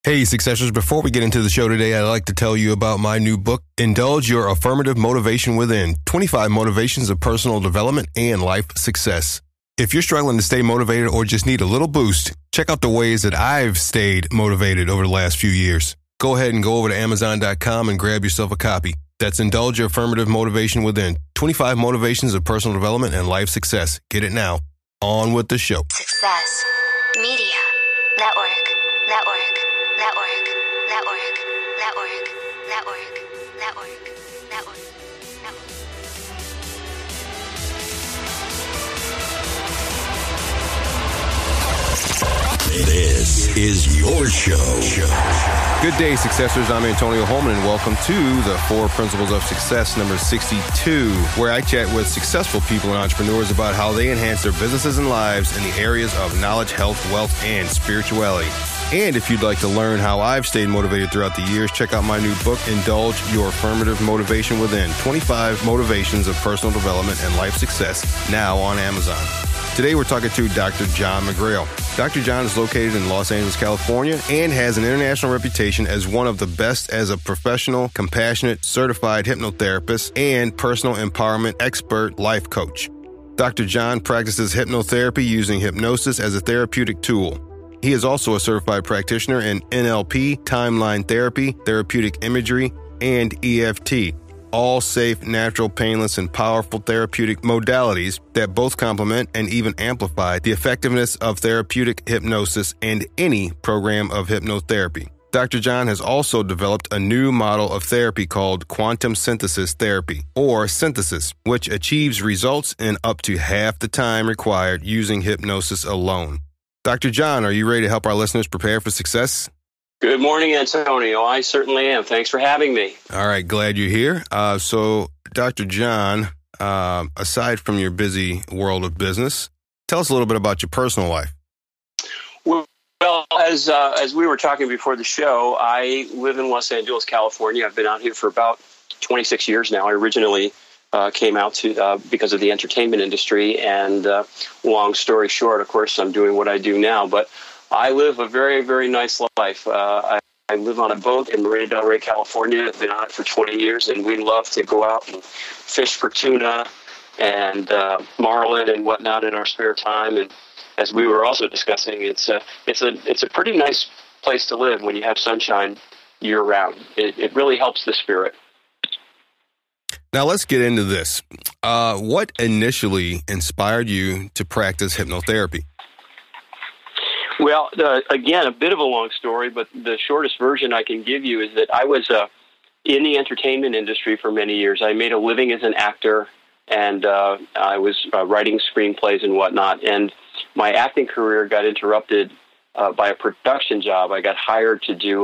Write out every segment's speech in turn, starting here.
Hey, Successors, before we get into the show today, I'd like to tell you about my new book, Indulge Your Affirmative Motivation Within, 25 Motivations of Personal Development and Life Success. If you're struggling to stay motivated or just need a little boost, check out the ways that I've stayed motivated over the last few years. Go ahead and go over to Amazon.com and grab yourself a copy. That's Indulge Your Affirmative Motivation Within, 25 Motivations of Personal Development and Life Success. Get it now. On with the show. Success. Media. Network. This is your show. Good day, Successors. I'm Antonio Holman, and welcome to the 4 Principles of Success, number 62, where I chat with successful people and entrepreneurs about how they enhance their businesses and lives in the areas of knowledge, health, wealth, and spirituality. And if you'd like to learn how I've stayed motivated throughout the years, check out my new book, Indulge Your Affirmative Motivation Within, 25 Motivations of Personal Development and Life Success, now on Amazon. Today, we're talking to Dr. John McGrail. Dr. John is located in Los Angeles, California, and has an international reputation as one of the best as a professional, compassionate, certified hypnotherapist and personal empowerment expert life coach. Dr. John practices hypnotherapy using hypnosis as a therapeutic tool. He is also a certified practitioner in NLP, timeline therapy, therapeutic imagery, and EFT. All safe, natural, painless, and powerful therapeutic modalities that both complement and even amplify the effectiveness of therapeutic hypnosis and any program of hypnotherapy. Dr. John has also developed a new model of therapy called quantum synthesis therapy, or synthesis, which achieves results in up to half the time required using hypnosis alone. Dr. John, are you ready to help our listeners prepare for success? Good morning, Antonio. I certainly am. Thanks for having me. All right. Glad you're here. So, Dr. John, aside from your busy world of business, tell us a little bit about your personal life. Well, as we were talking before the show, I live in Los Angeles, California. I've been out here for about 26 years now. I originally came out to because of the entertainment industry, and long story short, of course, I'm doing what I do now, but I live a very, very nice life. I live on a boat in Marina del Rey, California. I've been on it for 20 years, and we love to go out and fish for tuna and marlin and whatnot in our spare time. And as we were also discussing, it's a pretty nice place to live when you have sunshine year round. It really helps the spirit. Now let's get into this. What initially inspired you to practice hypnotherapy? Well, again, a bit of a long story, but the shortest version I can give you is that I was in the entertainment industry for many years. I made a living as an actor, and I was writing screenplays and whatnot. And my acting career got interrupted by a production job. I got hired to do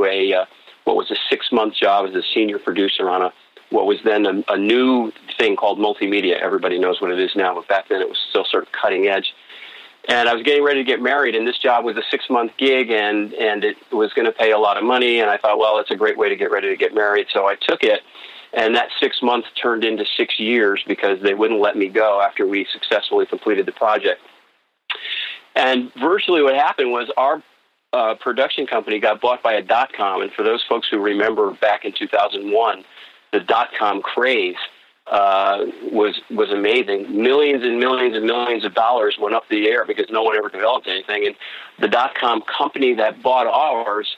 what was a 6-month job as a senior producer on what was then a new thing called multimedia. Everybody knows what it is now, but back then it was still sort of cutting edge. And I was getting ready to get married, and this job was a 6-month gig, and it was going to pay a lot of money. And I thought, well, it's a great way to get ready to get married. So I took it, and that 6 months turned into 6 years because they wouldn't let me go after we successfully completed the project. And virtually what happened was our production company got bought by a .com. And for those folks who remember back in 2001, the .com craze was amazing. Millions and millions and millions of dollars went up the air because no one ever developed anything. And the .com company that bought ours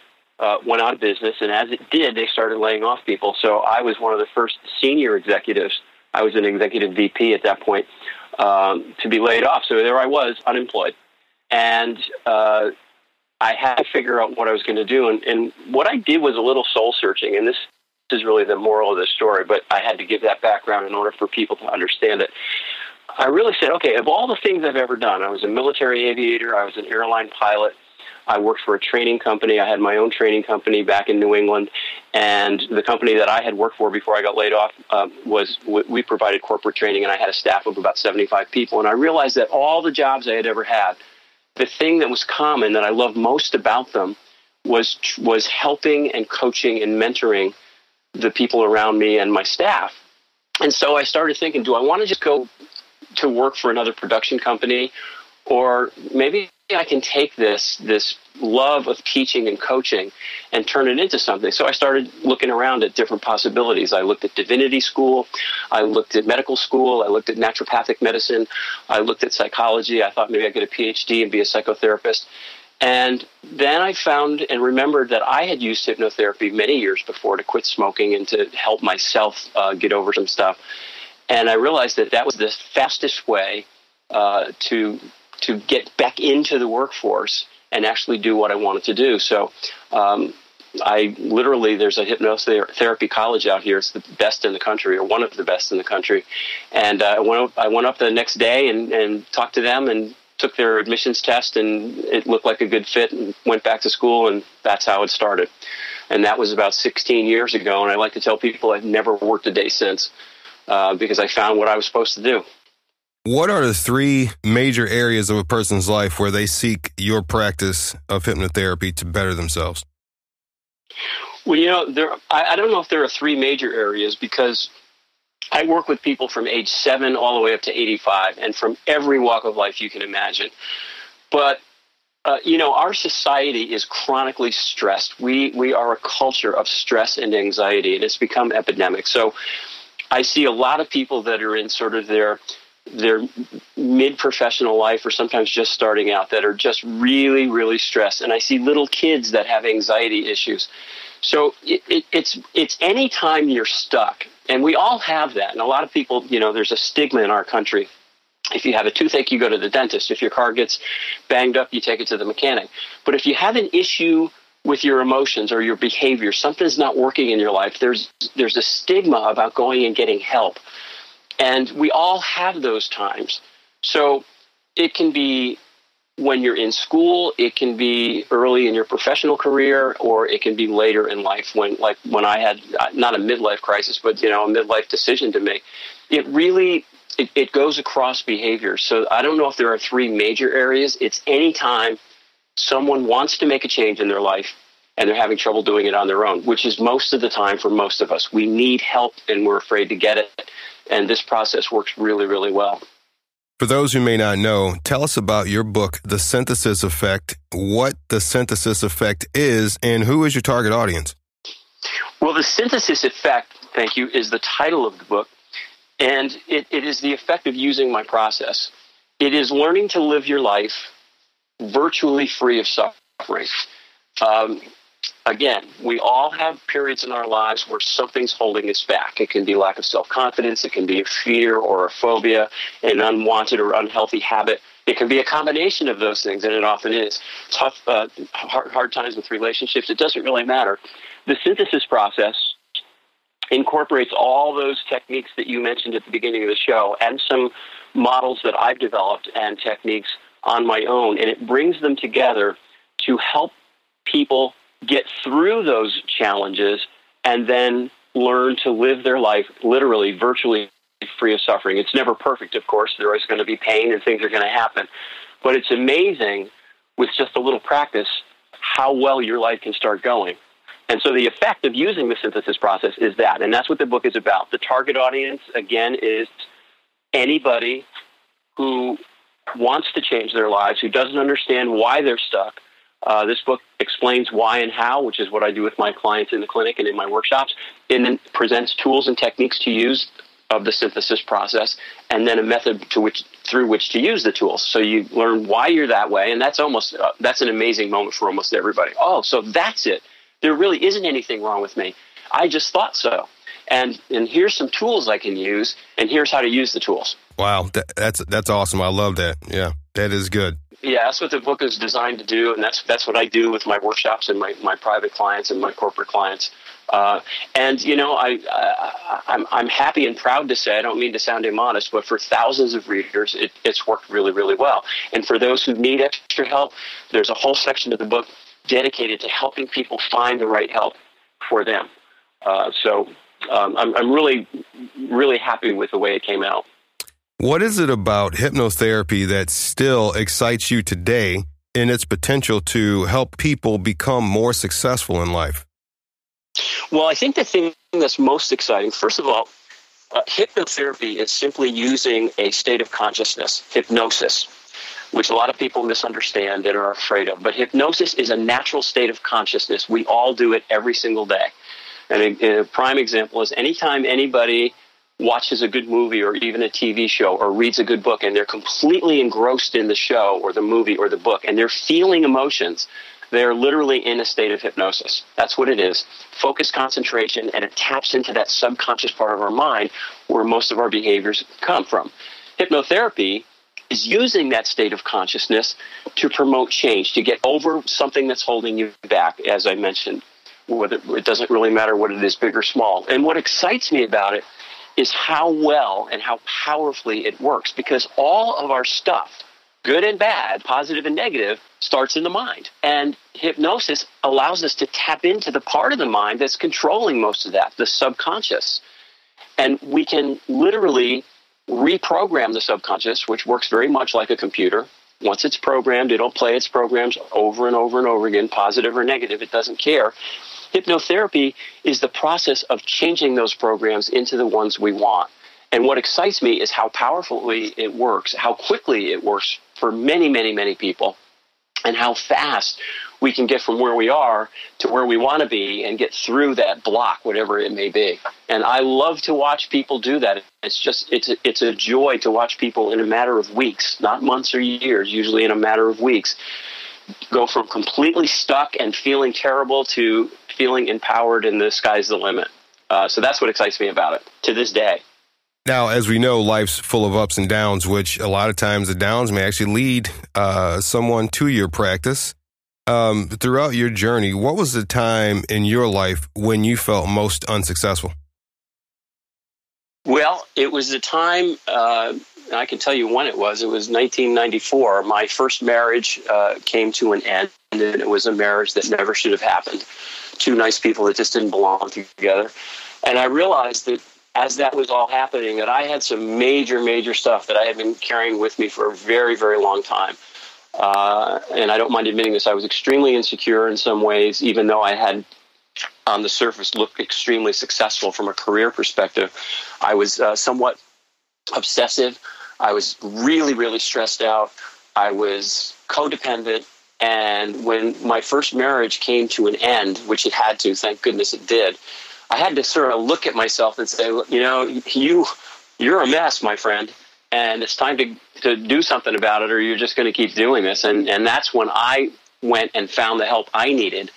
went out of business, and as it did, they started laying off people. So I was one of the first senior executives. I was an executive VP at that point to be laid off. So there I was, unemployed. And I had to figure out what I was going to do. And what I did was a little soul searching, and this is really the moral of the story, but I had to give that background in order for people to understand it. I really said, okay, of all the things I've ever done, I was a military aviator, I was an airline pilot, I worked for a training company, I had my own training company back in New England, and the company that I had worked for before I got laid off we provided corporate training, and I had a staff of about 75 people, and I realized that all the jobs I had ever had, the thing that was common that I loved most about them was helping and coaching and mentoring the people around me and my staff. And so I started thinking, do I want to just go to work for another production company, or maybe I can take this love of teaching and coaching and turn it into something. So I started looking around at different possibilities. I looked at divinity school. I looked at medical school. I looked at naturopathic medicine. I looked at psychology. I thought maybe I'd get a PhD and be a psychotherapist. And then I found and remembered that I had used hypnotherapy many years before to quit smoking and to help myself get over some stuff. And I realized that that was the fastest way to get back into the workforce and actually do what I wanted to do. So there's a hypnotherapy college out here. It's the best in the country, or one of the best in the country. And I went up the next day and talked to them and took their admissions test, and it looked like a good fit, and went back to school, and that's how it started. And that was about 16 years ago, and I like to tell people I've never worked a day since because I found what I was supposed to do. What are the three major areas of a person's life where they seek your practice of hypnotherapy to better themselves? Well, I don't know if there are three major areas, because I work with people from age 7 all the way up to 85, and from every walk of life you can imagine. But, our society is chronically stressed. We are a culture of stress and anxiety, and it's become epidemic. So I see a lot of people that are in sort of their mid-professional life, or sometimes just starting out, that are just really, really stressed. And I see little kids that have anxiety issues. So it's any time you're stuck, and we all have that. And a lot of people, there's a stigma in our country. If you have a toothache, you go to the dentist. If your car gets banged up, you take it to the mechanic. But if you have an issue with your emotions or your behavior, something's not working in your life, there's a stigma about going and getting help. And we all have those times. So it can be when you're in school, it can be early in your professional career, or it can be later in life when I had not a midlife crisis, but a midlife decision to make. It goes across behavior. So I don't know if there are three major areas. It's any time someone wants to make a change in their life and they're having trouble doing it on their own, which is most of the time for most of us. We need help and we're afraid to get it. And this process works really, really well. For those who may not know, tell us about your book, The Synthesis Effect, what the synthesis effect is, and who is your target audience? Well, The Synthesis Effect, thank you, is the title of the book. And it is the effect of using my process. It is learning to live your life virtually free of suffering. Again, we all have periods in our lives where something's holding us back. It can be lack of self-confidence. It can be a fear or a phobia, an unwanted or unhealthy habit. It can be a combination of those things, and it often is. Tough, hard times with relationships. It doesn't really matter. The synthesis process incorporates all those techniques that you mentioned at the beginning of the show, and some models that I've developed and techniques on my own, and it brings them together to help people get through those challenges and then learn to live their life literally, virtually free of suffering. It's never perfect, of course. There is going to be pain and things are going to happen. But it's amazing with just a little practice how well your life can start going. And so the effect of using the synthesis process is that, and that's what the book is about. The target audience, again, is anybody who wants to change their lives, who doesn't understand why they're stuck. This book explains why and how, which is what I do with my clients in the clinic and in my workshops, and then presents tools and techniques to use of the synthesis process, and then a method through which to use the tools. So you learn why you're that way, and that's an amazing moment for almost everybody. Oh, so that's it. There really isn't anything wrong with me. I just thought so. And here's some tools I can use, and here's how to use the tools. Wow, that's awesome. I love that. Yeah, that is good. Yeah, that's what the book is designed to do, and that's what I do with my workshops and my private clients and my corporate clients. And I'm happy and proud to say, I don't mean to sound immodest, but for thousands of readers, it's worked really, really well. And for those who need extra help, there's a whole section of the book dedicated to helping people find the right help for them. So I'm really, really happy with the way it came out. What is it about hypnotherapy that still excites you today in its potential to help people become more successful in life? Well, I think the thing that's most exciting, first of all, hypnotherapy is simply using a state of consciousness, hypnosis, which a lot of people misunderstand and are afraid of. But hypnosis is a natural state of consciousness. We all do it every single day. And a prime example is anytime anybody watches a good movie or even a TV show or reads a good book and they're completely engrossed in the show or the movie or the book and they're feeling emotions, they're literally in a state of hypnosis. That's what it is. Focused concentration, and it taps into that subconscious part of our mind where most of our behaviors come from. Hypnotherapy is using that state of consciousness to promote change, to get over something that's holding you back, as I mentioned. Whether it doesn't really matter what it is, big or small. And what excites me about it is how well and how powerfully it works, because all of our stuff, good and bad, positive and negative, starts in the mind. And hypnosis allows us to tap into the part of the mind that's controlling most of that, the subconscious. And we can literally reprogram the subconscious, which works very much like a computer. Once it's programmed, it'll play its programs over and over and over again, positive or negative, it doesn't care. Hypnotherapy is the process of changing those programs into the ones we want. And what excites me is how powerfully it works, how quickly it works for many, many, many people, and how fast we can get from where we are to where we want to be and get through that block, whatever it may be. And I love to watch people do that. It's a joy to watch people in a matter of weeks, not months or years, usually in a matter of weeks, go from completely stuck and feeling terrible to feeling empowered and the sky's the limit. So that's what excites me about it to this day. Now, as we know, life's full of ups and downs, which a lot of times the downs may actually lead someone to your practice. Throughout your journey, what was the time in your life when you felt most unsuccessful? Well, it was the time, I can tell you when it was. It was 1994. My first marriage came to an end, and it was a marriage that never should have happened. Two nice people that just didn't belong together. And I realized that as that was all happening, that I had some major, major stuff that I had been carrying with me for a very, very long time. And I don't mind admitting this, I was extremely insecure in some ways, even though I had, on the surface, looked extremely successful from a career perspective. I was somewhat obsessive. I was really, really stressed out. I was codependent. And when my first marriage came to an end, which it had to, thank goodness it did, I had to sort of look at myself and say, you know, you're a mess, my friend. And it's time to do something about it, or you're just going to keep doing this. And that's when I went and found the help I needed.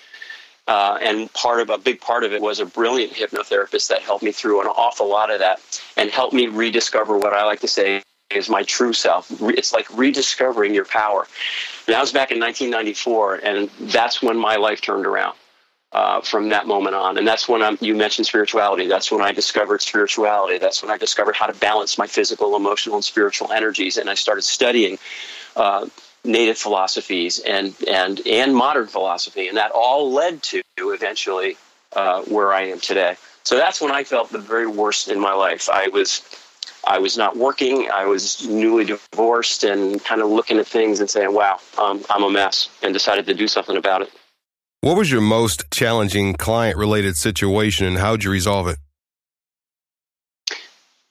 And a big part of it was a brilliant hypnotherapist that helped me through an awful lot of that and helped me rediscover what I like to say is my true self. It's like rediscovering your power. And that was back in 1994, and that's when my life turned around. From that moment on. And that's when you mentioned spirituality. That's when I discovered spirituality. That's when I discovered how to balance my physical, emotional, and spiritual energies. And I started studying native philosophies and modern philosophy. And that all led to eventually where I am today. So that's when I felt the very worst in my life. I was not working. I was newly divorced and kind of looking at things and saying, wow, I'm a mess, and decided to do something about it. What was your most challenging client-related situation, and how did you resolve it?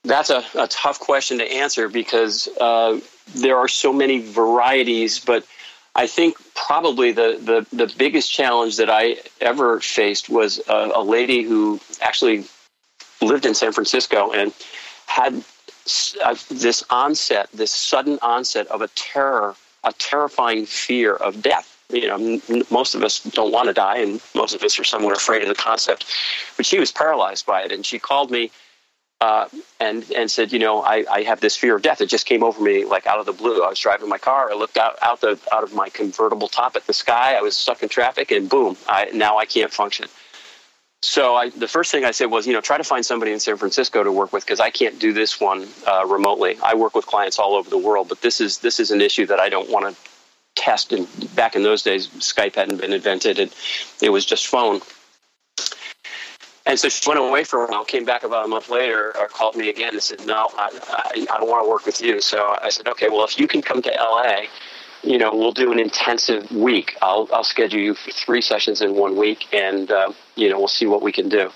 That's a tough question to answer because there are so many varieties, but I think probably the biggest challenge that I ever faced was a lady who actually lived in San Francisco and had this sudden onset of a terrifying fear of death. You know, most of us don't want to die, and most of us are somewhat afraid of the concept. But she was paralyzed by it, and she called me and said, you know, I have this fear of death. It just came over me like out of the blue. I was driving my car. I looked out of my convertible top at the sky. I was stuck in traffic, and boom, now I can't function. So the first thing I said was, you know, try to find somebody in San Francisco to work with, because I can't do this one remotely. I work with clients all over the world, but this is an issue that I don't want to test. And back in those days, Skype hadn't been invented, and it was just phone. And so she went away for a while, came back about a month later, or called me again and said, no, I don't want to work with you. So I said, okay, well, if you can come to LA, you know, we'll do an intensive week. I'll schedule you for 3 sessions in 1 week, and, you know, we'll see what we can do.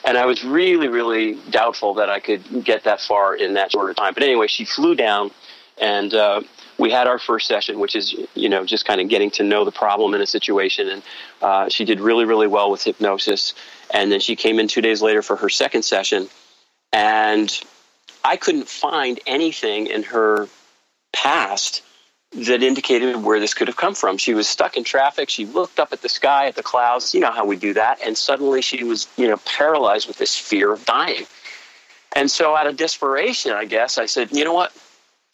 And I was really, really doubtful that I could get that far in that short of time. But anyway, she flew down, and we had our first session, which is, just kind of getting to know the problem in a situation. And she did really, really well with hypnosis. And then she came in 2 days later for her second session. And I couldn't find anything in her past that indicated where this could have come from. She was stuck in traffic. She looked up at the sky, at the clouds. You know how we do that. And suddenly she was, paralyzed with this fear of dying. And so out of desperation, I guess, I said, you know what?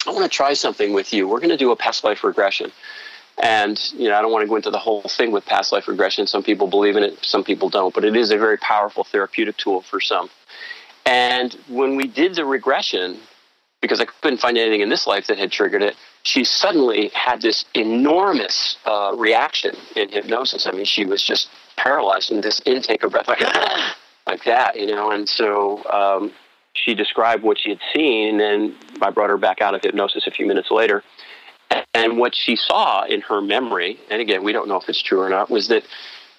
I want to try something with you. We're going to do a past life regression. And, I don't want to go into the whole thing with past life regression. Some people believe in it, some people don't. But it is a very powerful therapeutic tool for some. And when we did the regression, because I couldn't find anything in this life that had triggered it, she suddenly had this enormous reaction in hypnosis. I mean, she was just paralyzed in this intake of breath, like that, And so she described what she had seen, and then I brought her back out of hypnosis a few minutes later. And what she saw in her memory, and again, we don't know if it's true or not, was that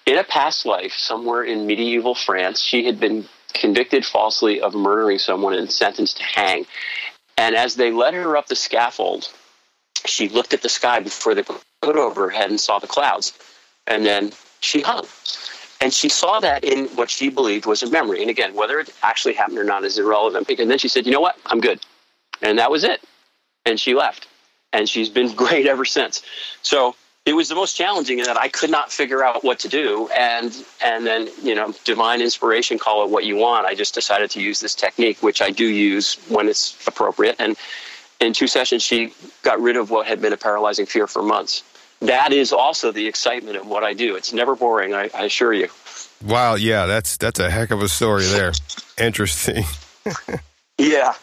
in a past life, somewhere in medieval France, she had been convicted falsely of murdering someone and sentenced to hang. And as they led her up the scaffold, she looked at the sky before they put over her head and saw the clouds. And then she hung. And she saw that in what she believed was a memory. And again, whether it actually happened or not is irrelevant. And then she said, you know what? I'm good. And that was it. And she left. And she's been great ever since. So it was the most challenging in that I could not figure out what to do. And then, divine inspiration, call it what you want. I just decided to use this technique, which I do use when it's appropriate. And in 2 sessions, she got rid of what had been a paralyzing fear for months. That is also the excitement of what I do. It's never boring, I assure you. Wow, yeah, that's a heck of a story there. Interesting. Yeah.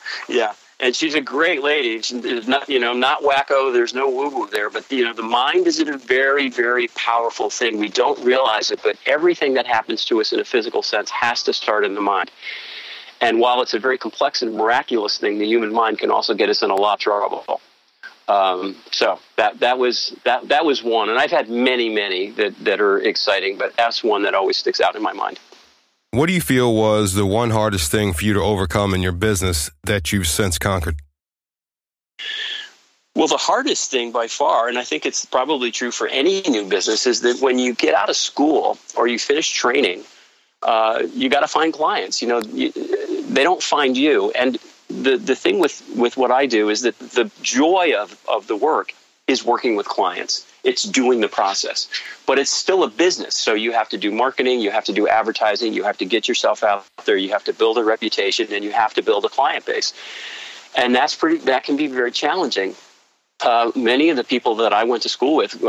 And she's a great lady. She's not, not wacko. There's no woo-woo there. But, the mind is a very, very powerful thing. We don't realize it, but everything that happens to us in a physical sense has to start in the mind. And while it's a very complex and miraculous thing, the human mind can also get us in a lot of trouble. So that was one. And I've had many that are exciting, but that's one that always sticks out in my mind. What do you feel was the one hardest thing for you to overcome in your business that you've since conquered? Well, the hardest thing by far, and I think it's probably true for any new business, is that when you get out of school or you finish training, you got to find clients. They don't find you. And the thing with what I do is that the joy of the work is working with clients. It's doing the process, but it's still a business. So you have to do marketing, you have to do advertising, you have to get yourself out there, you have to build a reputation, and you have to build a client base. And that can be very challenging. Many of the people that I went to school with,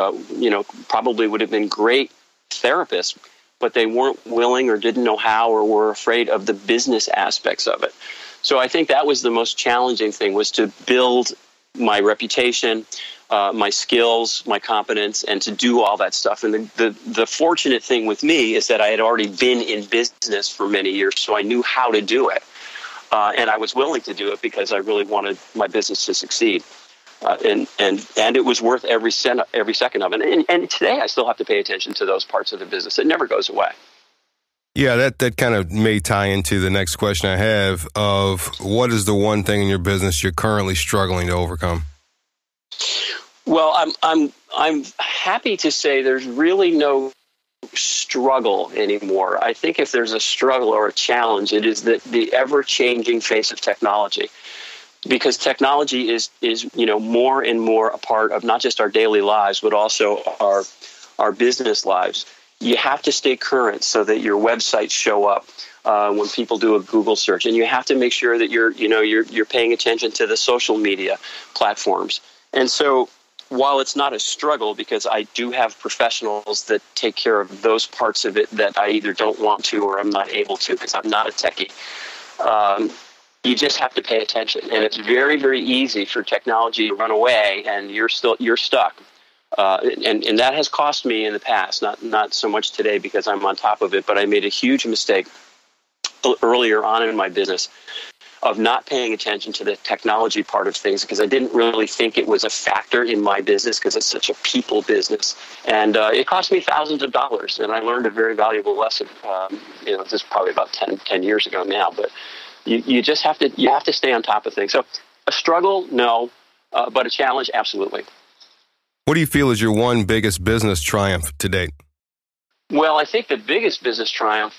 probably would have been great therapists, but they weren't willing or didn't know how or were afraid of the business aspects of it. So I think that was the most challenging thing, was to build my reputation, my skills, my competence, and to do all that stuff. And the fortunate thing with me is that I had already been in business for many years, so I knew how to do it. And I was willing to do it because I really wanted my business to succeed. And it was worth every second of it. And today I still have to pay attention to those parts of the business. It never goes away. Yeah, that kind of may tie into the next question I have of what is the one thing in your business you're currently struggling to overcome? Well, I'm happy to say there's really no struggle anymore. I think if there's a struggle or a challenge, it is the ever-changing face of technology. Because technology is more and more a part of not just our daily lives, but also our business lives. You have to stay current so that your websites show up when people do a Google search, and you have to make sure that you're paying attention to the social media platforms. And so, while it's not a struggle, because I do have professionals that take care of those parts of it that I either don't want to or I'm not able to because I'm not a techie. You just have to pay attention, and it's very, very easy for technology to run away, and you're stuck. And that has cost me in the past, not so much today because I'm on top of it, but I made a huge mistake earlier on in my business of not paying attention to the technology part of things because I didn't really think it was a factor in my business because it's such a people business. And it cost me thousands of dollars, and I learned a very valuable lesson. This is probably about 10 years ago now, but you just have to stay on top of things. So a struggle, no. But a challenge, absolutely. What do you feel is your one biggest business triumph to date? Well, I think the biggest business triumph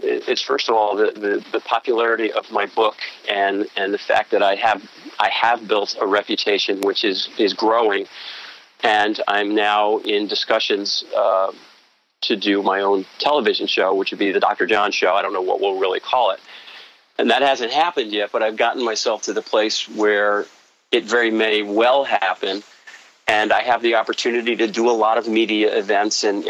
is, first of all, the popularity of my book and the fact that I have built a reputation which is growing, and I'm now in discussions to do my own television show, which would be the Dr. John Show. I don't know what we'll really call it. And that hasn't happened yet, but I've gotten myself to the place where it very may well happen. And I have the opportunity to do a lot of media events, and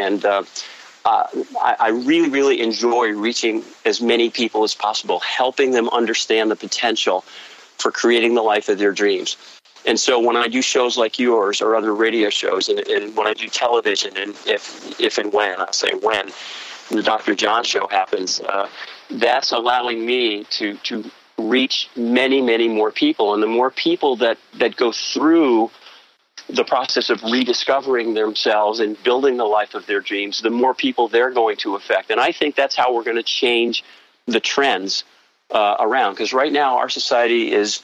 I really, really enjoy reaching as many people as possible, helping them understand the potential for creating the life of their dreams. And so when I do shows like yours or other radio shows, and when I do television, and if and when, I say when, the Dr. John Show happens, that's allowing me to reach many, many more people. And the more people that go through the process of rediscovering themselves and building the life of their dreams, the more people they're going to affect. And I think that's how we're going to change the trends around. Because right now our society is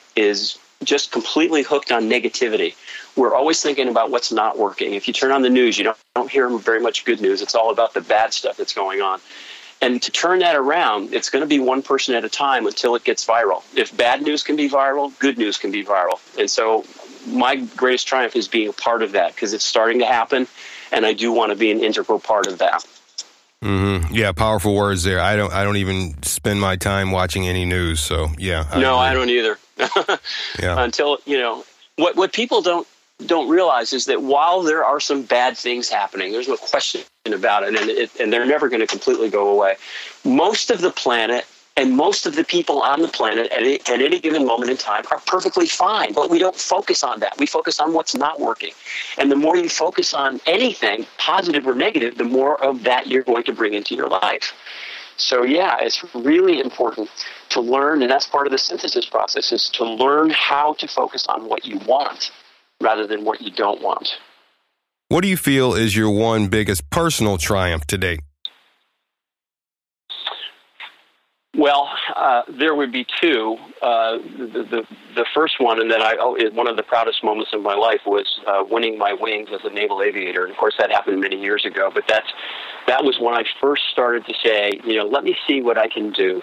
just completely hooked on negativity. We're always thinking about what's not working. If you turn on the news, you don't hear very much good news. It's all about the bad stuff that's going on. And to turn that around, it's going to be one person at a time until it gets viral. If bad news can be viral, good news can be viral. And so my greatest triumph is being a part of that, because it's starting to happen, and I do want to be an integral part of that. Mm-hmm. Yeah, powerful words there. I don't even spend my time watching any news. So yeah. I don't either. Yeah. Until, what people don't realize is that while there are some bad things happening, there's no question about it, and they're never going to completely go away. Most of the planet and most of the people on the planet at any given moment in time are perfectly fine, but we don't focus on that. We focus on what's not working. And the more you focus on anything, positive or negative, the more of that you're going to bring into your life. So yeah, it's really important to learn, and that's part of the synthesis process, is to learn how to focus on what you want rather than what you don't want. What do you feel is your one biggest personal triumph to date? Well, there would be two. The first one, and then one of the proudest moments of my life was winning my wings as a naval aviator. And of course, that happened many years ago. But that was when I first started to say, let me see what I can do.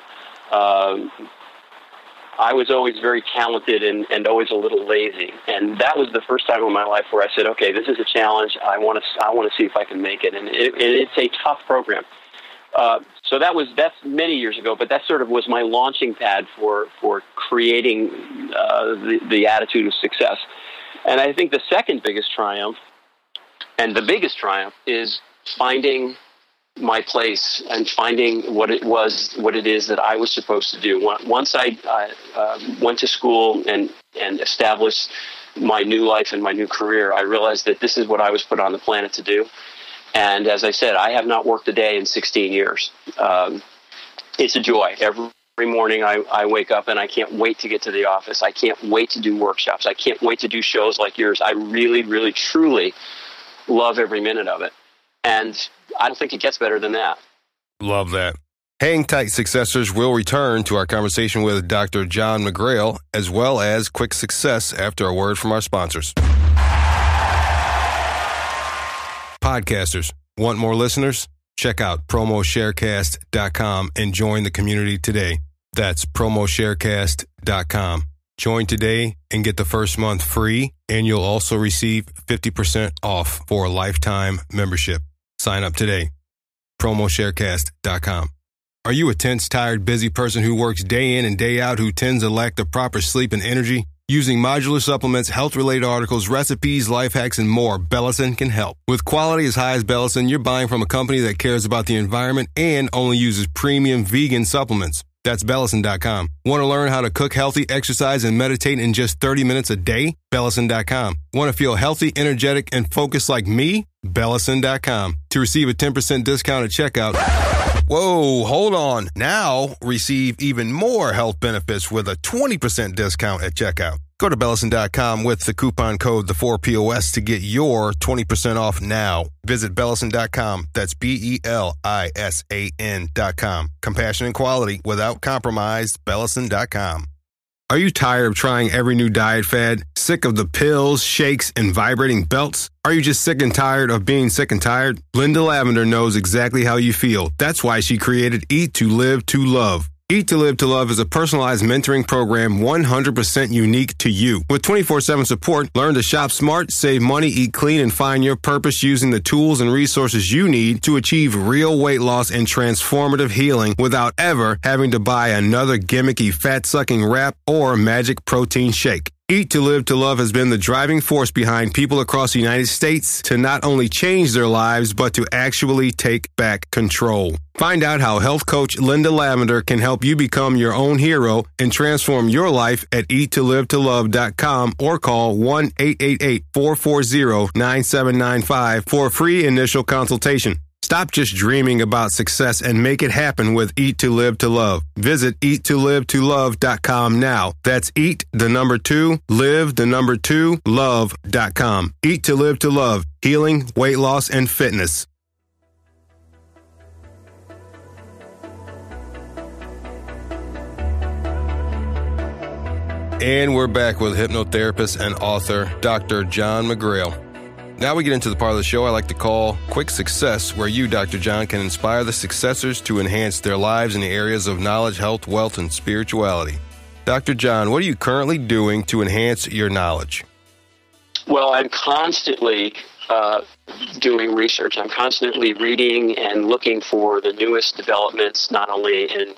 I was always very talented and always a little lazy, and that was the first time in my life where I said, "Okay, this is a challenge. I want to see if I can make it." And it's a tough program. So that's many years ago, but that sort of was my launching pad for creating the attitude of success. And I think the second biggest triumph, and the biggest triumph, is finding my place and finding what it is that I was supposed to do. Once I went to school and established my new life and my new career, I realized that this is what I was put on the planet to do. And as I said, I have not worked a day in 16 years. It's a joy. Every morning I wake up and I can't wait to get to the office. I can't wait to do workshops. I can't wait to do shows like yours. I really, really, truly love every minute of it. And I don't think it gets better than that. Love that. Hang tight, successors. We'll return to our conversation with Dr. John McGrail, as well as quick success after a word from our sponsors. Podcasters, want more listeners? Check out promosharecast.com and join the community today. That's promosharecast.com. Join today and get the first month free, and you'll also receive 50% off for a lifetime membership. Sign up today. promosharecast.com. Are you a tense, tired, busy person who works day in and day out, who tends to lack the proper sleep and energy? Using modular supplements, health-related articles, recipes, life hacks, and more, Bellison can help. With quality as high as Bellison, you're buying from a company that cares about the environment and only uses premium vegan supplements. That's Bellison.com. Want to learn how to cook healthy, exercise, and meditate in just 30 minutes a day? Bellison.com. Want to feel healthy, energetic, and focused like me? Bellison.com. To receive a 10% discount at checkout. Whoa, hold on. Now receive even more health benefits with a 20% discount at checkout. Go to Bellison.com with the coupon code the4POS to get your 20% off now. Visit Bellison.com. That's Belisan.com. Compassion and quality without compromise. Bellison.com. Are you tired of trying every new diet fad? Sick of the pills, shakes, and vibrating belts? Are you just sick and tired of being sick and tired? Linda Lavender knows exactly how you feel. That's why she created Eat to Live to Love. Eat to Live to Love is a personalized mentoring program 100% unique to you. With 24/7 support, learn to shop smart, save money, eat clean, and find your purpose using the tools and resources you need to achieve real weight loss and transformative healing without ever having to buy another gimmicky fat-sucking wrap or magic protein shake. Eat to Live to Love has been the driving force behind people across the United States to not only change their lives, but to actually take back control. Find out how health coach Linda Lavender can help you become your own hero and transform your life at eattolivetolove.com or call 1-888-440-9795 for a free initial consultation. Stop just dreaming about success and make it happen with Eat to Live to Love. Visit eattolivetolove.com now. That's eat, the number 2, live, the number 2, love.com. Eat to Live to Love, healing, weight loss, and fitness. And we're back with hypnotherapist and author, Dr. John McGrail. Now we get into the part of the show I like to call Quick Success, where you, Dr. John, can inspire the successors to enhance their lives in the areas of knowledge, health, wealth, and spirituality. Dr. John, what are you currently doing to enhance your knowledge? Well, I'm constantly doing research. I'm constantly reading and looking for the newest developments, not only in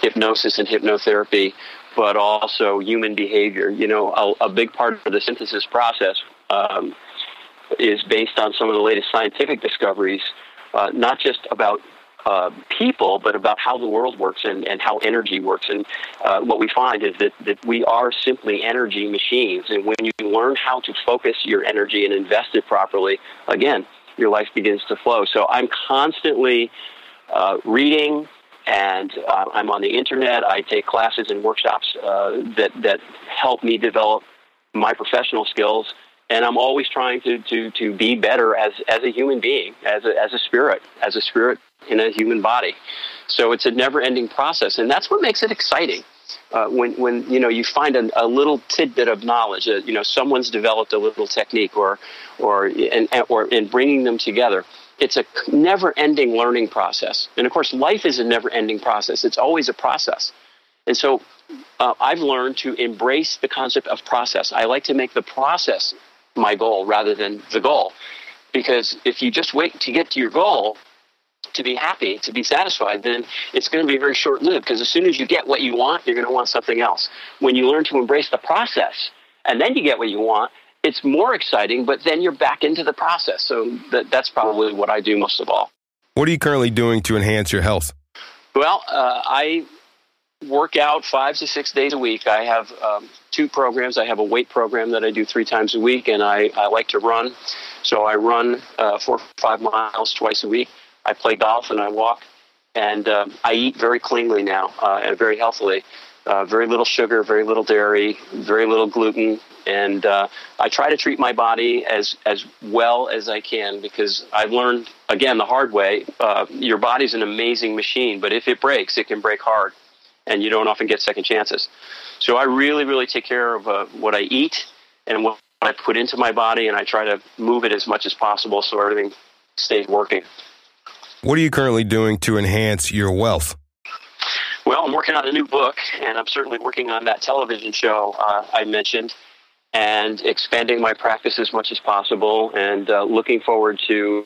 hypnosis and hypnotherapy, but also human behavior. You know, a big part of the synthesis process is based on some of the latest scientific discoveries, not just about people, but about how the world works and how energy works. And what we find is that we are simply energy machines. And when you learn how to focus your energy and invest it properly, again, your life begins to flow. So I'm constantly reading, and I'm on the internet. I take classes and workshops that help me develop my professional skills. And I'm always trying to be better as a human being, as a spirit in a human body. So it's a never-ending process, and that's what makes it exciting. When you know, you find a little tidbit of knowledge, someone's developed a little technique, or in bringing them together. It's a never-ending learning process, and of course, life is a never-ending process. It's always a process, and so I've learned to embrace the concept of process. I like to make the process my goal rather than the goal, because if you just wait to get to your goal to be happy, to be satisfied, then it's going to be very short-lived, because as soon as you get what you want, you're going to want something else. When you learn to embrace the process and then you get what you want, it's more exciting, but then you're back into the process. So that's probably what I do most of all. What are you currently doing to enhance your health? Well, I work out 5 to 6 days a week. I have 2 programs. I have a weight program that I do 3 times a week, and I like to run. So I run 4 or 5 miles twice a week. I play golf and I walk, and I eat very cleanly now and very healthily. Very little sugar, very little dairy, very little gluten, and I try to treat my body as well as I can, because I've learned, again, the hard way, your body's an amazing machine, but if it breaks, it can break hard, and you don't often get second chances. So I really, really take care of what I eat and what I put into my body, and I try to move it as much as possible so everything stays working. What are you currently doing to enhance your wealth? Well, I'm working on a new book, and I'm certainly working on that television show I mentioned, and expanding my practice as much as possible, and looking forward to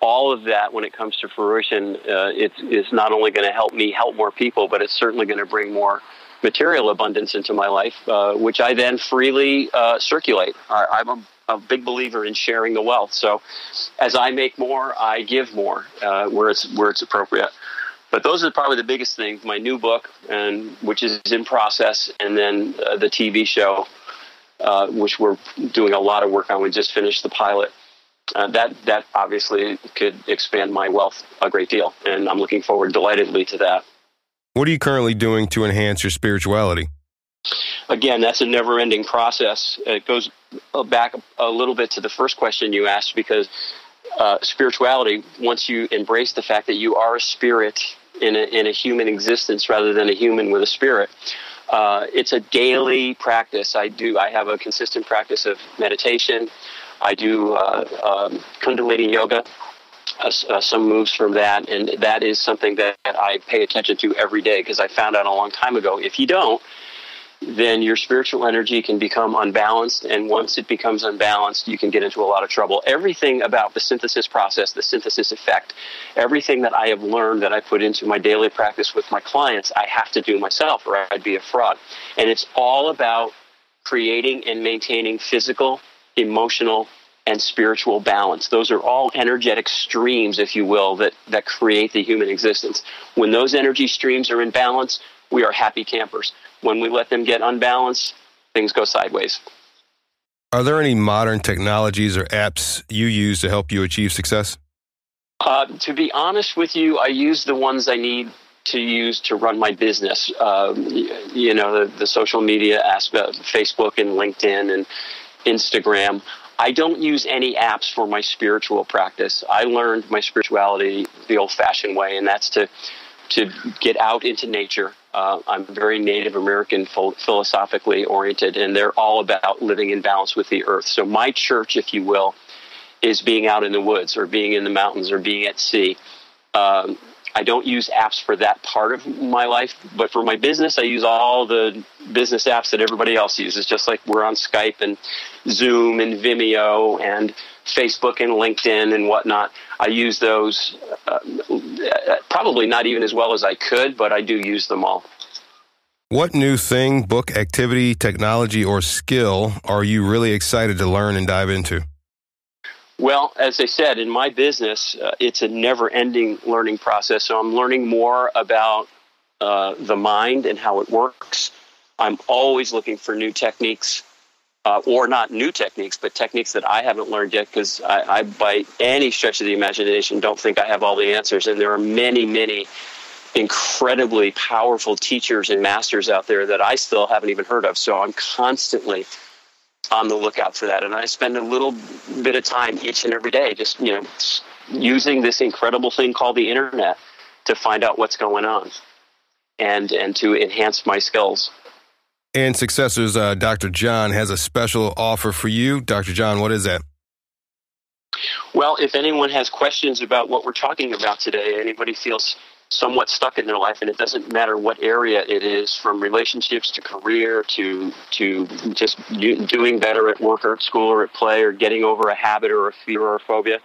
all of that when it comes to fruition. It's not only going to help me help more people, but it's certainly going to bring more material abundance into my life, which I then freely circulate. I'm a big believer in sharing the wealth. So as I make more, I give more where it's appropriate. But those are probably the biggest things: my new book, and which is in process, and then the TV show, which we're doing a lot of work on. We just finished the pilot. That obviously could expand my wealth a great deal, and I'm looking forward delightedly to that. What are you currently doing to enhance your spirituality? Again, that's a never-ending process. It goes back a little bit to the first question you asked, because spirituality, once you embrace the fact that you are a spirit in a human existence rather than a human with a spirit, It's a daily practice. I have a consistent practice of meditation. I do Kundalini yoga, some moves from that, and that is something that I pay attention to every day, because I found out a long time ago, if you don't, then your spiritual energy can become unbalanced, and once it becomes unbalanced, you can get into a lot of trouble. Everything about the synthesis process, the synthesis effect, everything that I have learned that I put into my daily practice with my clients, I have to do myself, or I'd be a fraud. And it's all about creating and maintaining physical, emotional, and spiritual balance. Those are all energetic streams, if you will, that create the human existence. When those energy streams are in balance, we are happy campers. When we let them get unbalanced, things go sideways. Are there any modern technologies or apps you use to help you achieve success? To be honest with you, I use the ones I need to use to run my business. The social media aspect, Facebook and LinkedIn and Instagram. I don't use any apps for my spiritual practice. I learned my spirituality the old-fashioned way, and that's to get out into nature. I'm very Native American, philosophically oriented, and they're all about living in balance with the earth. So my church, if you will, is being out in the woods or being in the mountains or being at sea. I don't use apps for that part of my life, but for my business, I use all the business apps that everybody else uses, just like we're on Skype and Zoom and Vimeo and Facebook and LinkedIn and whatnot. I use those probably not even as well as I could, but I do use them all. What new thing, book, activity, technology, or skill are you really excited to learn and dive into? Well, as I said, in my business, it's a never-ending learning process. So I'm learning more about the mind and how it works. I'm always looking for new techniques, or not new techniques, but techniques that I haven't learned yet, because I, by any stretch of the imagination, don't think I have all the answers. And there are many, many incredibly powerful teachers and masters out there that I still haven't even heard of. So I'm constantly on the lookout for that. And I spend a little bit of time each and every day just, using this incredible thing called the internet to find out what's going on and to enhance my skills. And Successors, Dr. John has a special offer for you. Dr. John, what is that? Well, if anyone has questions about what we're talking about today, anybody feels somewhat stuck in their life, and it doesn't matter what area it is, from relationships to career to just doing better at work or at school or at play, or getting over a habit or a fear or a phobia.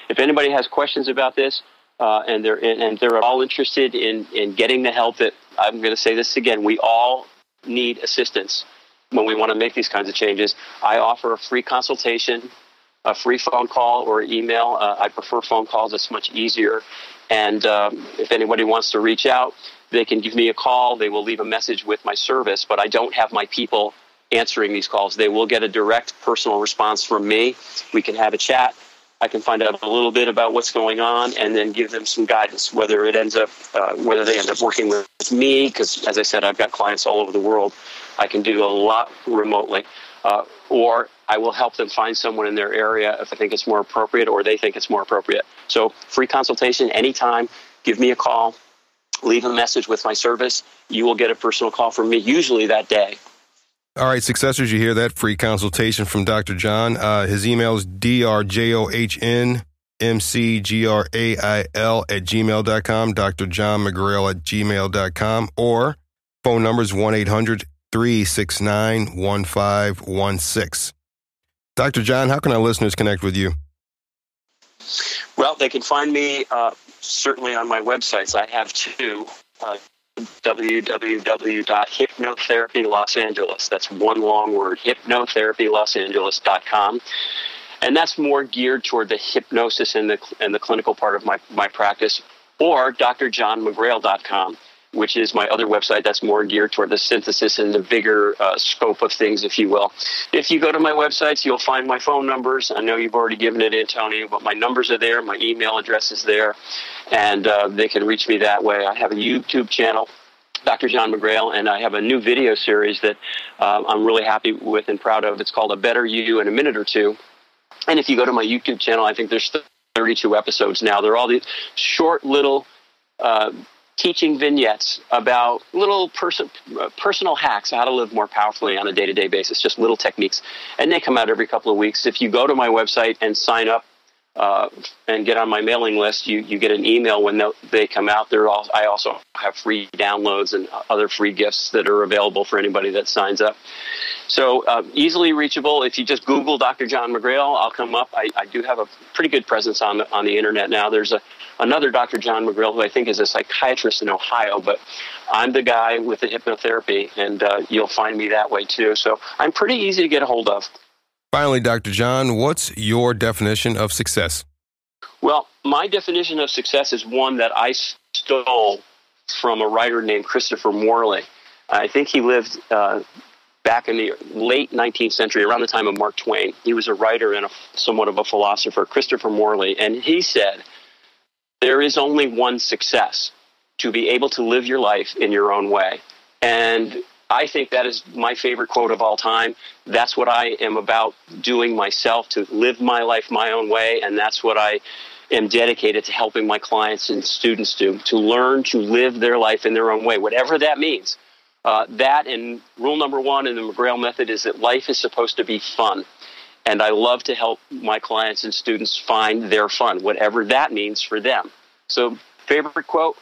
If anybody has questions about this, and they're all interested in getting the help that, I'm going to say this again, we all need assistance when we want to make these kinds of changes. I offer a free consultation, a free phone call or email. I prefer phone calls. It's much easier. And if anybody wants to reach out, they can give me a call. They will leave a message with my service, but I don't have my people answering these calls. They will get a direct personal response from me. We can have a chat. I can find out a little bit about what's going on and then give them some guidance, whether they end up working with me, because, as I said, I've got clients all over the world. I can do a lot remotely, or I will help them find someone in their area if I think it's more appropriate or they think it's more appropriate. So free consultation anytime. Give me a call. Leave a message with my service. You will get a personal call from me, usually that day. All right, Successors, you hear that? Free consultation from Dr. John. His email is drjohnmcgrail@gmail.com, drjohnmcgrail@gmail.com, or phone number is 1-800-369-1516. Dr. John, how can our listeners connect with you? Well, they can find me certainly on my websites. I have two. www.hypnotherapylosangeles. That's one long word, hypnotherapylosangeles.com. And that's more geared toward the hypnosis and the clinical part of my practice, or drjohnmcgrail.com, which is my other website that's more geared toward the synthesis and the bigger scope of things, if you will. If you go to my websites, you'll find my phone numbers. I know you've already given it, Antonio, but my numbers are there. My email address is there, and they can reach me that way. I have a YouTube channel, Dr. John McGrail, and I have a new video series that I'm really happy with and proud of. It's called A Better You in a Minute or Two. And if you go to my YouTube channel, I think there's 32 episodes now. They're all these short little teaching vignettes about little personal hacks, how to live more powerfully on a day-to-day basis, just little techniques. And they come out every couple of weeks. If you go to my website and sign up and get on my mailing list, you get an email when they come out. I also have free downloads and other free gifts that are available for anybody that signs up. So easily reachable. If you just Google Dr. John McGrail, I'll come up. I do have a pretty good presence on the internet now. There's another Dr. John McGrail who I think is a psychiatrist in Ohio, but I'm the guy with the hypnotherapy, and you'll find me that way too. So I'm pretty easy to get a hold of. Finally, Dr. John, what's your definition of success? Well, my definition of success is one that I stole from a writer named Christopher Morley. I think he lived back in the late 19th century, around the time of Mark Twain. He was a writer and somewhat of a philosopher, Christopher Morley, and he said, there is only one success, to be able to live your life in your own way. And I think that is my favorite quote of all time. That's what I am about doing myself, to live my life my own way, and that's what I am dedicated to helping my clients and students do, to learn to live their life in their own way, whatever that means. That and rule number one in the McGrail method is that life is supposed to be fun. And I love to help my clients and students find their fun, whatever that means for them. So favorite quote,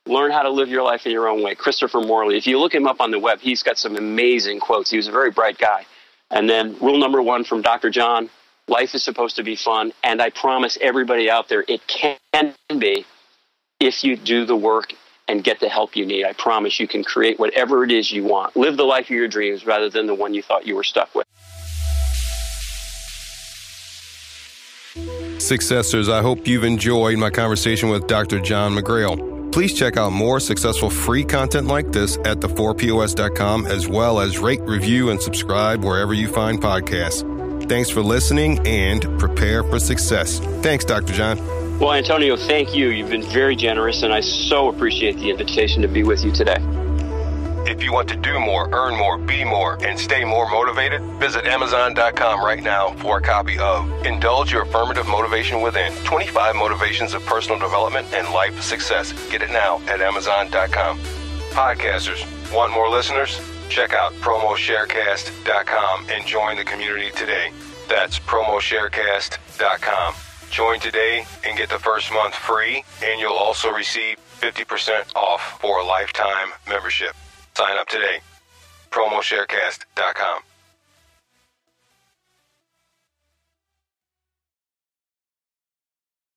learn how to live your life in your own way. Christopher Morley. If you look him up on the web, he's got some amazing quotes. He was a very bright guy. And then rule number one from Dr. John, life is supposed to be fun. And I promise everybody out there, it can be if you do the work and get the help you need. I promise you can create whatever it is you want. Live the life of your dreams rather than the one you thought you were stuck with. Successors, I hope you've enjoyed my conversation with Dr. John McGrail. Please check out more successful free content like this at the4pos.com, as well as rate, review, and subscribe wherever you find podcasts. Thanks for listening and prepare for success. Thanks, Dr. John. Well, Antonio, thank you. You've been very generous, and I so appreciate the invitation to be with you today. If you want to do more, earn more, be more, and stay more motivated, visit Amazon.com right now for a copy of Indulge Your Affirmative Motivation Within, 25 Motivations of Personal Development and Life Success. Get it now at Amazon.com. Podcasters, want more listeners? Check out PromoSharecast.com and join the community today. That's PromoSharecast.com. Join today and get the first month free, and you'll also receive 50% off for a lifetime membership. Sign up today. PromoSharecast.com.